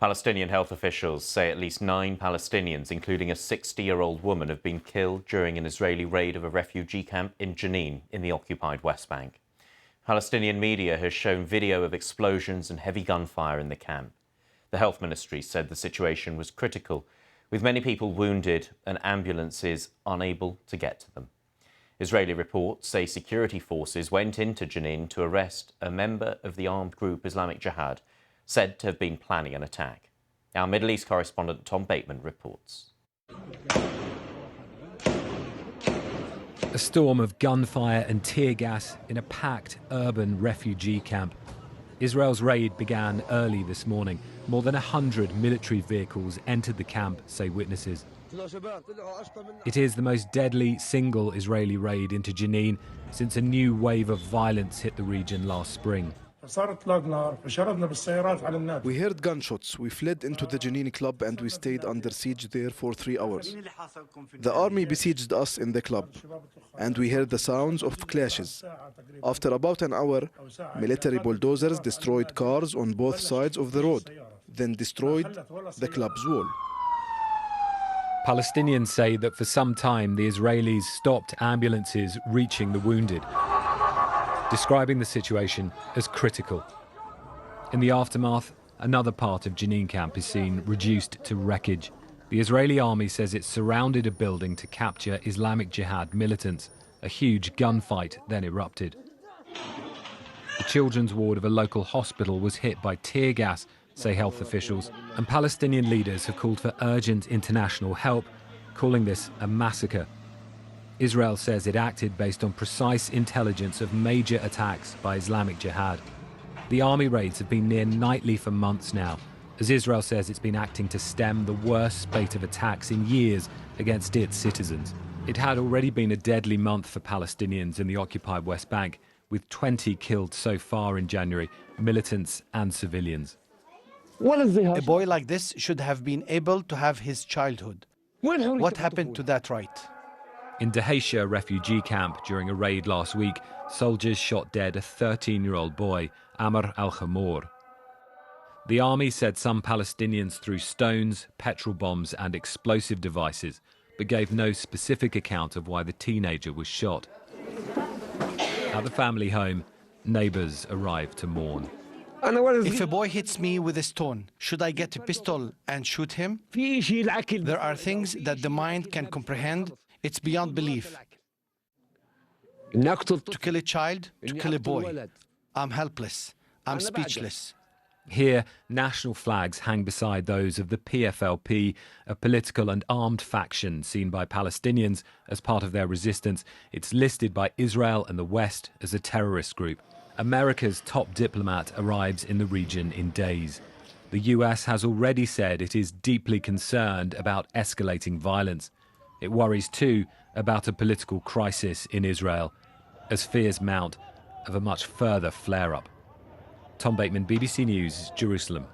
Palestinian health officials say at least 9 Palestinians, including a 60-year-old woman, have been killed during an Israeli raid of a refugee camp in Jenin in the occupied West Bank. Palestinian media has shown video of explosions and heavy gunfire in the camp. The health ministry said the situation was critical, with many people wounded and ambulances unable to get to them. Israeli reports say security forces went into Jenin to arrest a member of the armed group Islamic Jihad, said to have been planning an attack. Our Middle East correspondent Tom Bateman reports. A storm of gunfire and tear gas in a packed urban refugee camp. Israel's raid began early this morning. More than 100 military vehicles entered the camp, say witnesses. It is the most deadly single Israeli raid into Jenin since a new wave of violence hit the region last spring. We heard gunshots. We fled into the Jenin club and we stayed under siege there for 3 hours. The army besieged us in the club and we heard the sounds of clashes. After about an hour, military bulldozers destroyed cars on both sides of the road, then destroyed the club's wall. Palestinians say that for some time the Israelis stopped ambulances reaching the wounded, describing the situation as critical. In the aftermath, another part of Jenin camp is seen reduced to wreckage. The Israeli army says it surrounded a building to capture Islamic Jihad militants. A huge gunfight then erupted. The children's ward of a local hospital was hit by tear gas, say health officials, and Palestinian leaders have called for urgent international help, calling this a massacre. Israel says it acted based on precise intelligence of major attacks by Islamic Jihad. The army raids have been near nightly for months now, as Israel says it's been acting to stem the worst spate of attacks in years against its citizens. It had already been a deadly month for Palestinians in the occupied West Bank, with 20 killed so far in January, militants and civilians. A boy like this should have been able to have his childhood. What happened to that right? In Dheisheh refugee camp during a raid last week, soldiers shot dead a 13-year-old boy, Amr al-Khamour. The army said some Palestinians threw stones, petrol bombs and explosive devices, but gave no specific account of why the teenager was shot. At the family home, neighbours arrived to mourn. If a boy hits me with a stone, should I get a pistol and shoot him? There are things that the mind can comprehend. It's beyond belief. To kill a child, to kill a boy. I'm helpless. I'm speechless. Here, national flags hang beside those of the PFLP, a political and armed faction seen by Palestinians as part of their resistance. It's listed by Israel and the West as a terrorist group. America's top diplomat arrives in the region in days. The US has already said it is deeply concerned about escalating violence. It worries too about a political crisis in Israel, as fears mount of a much further flare-up. Tom Bateman, BBC News, Jerusalem.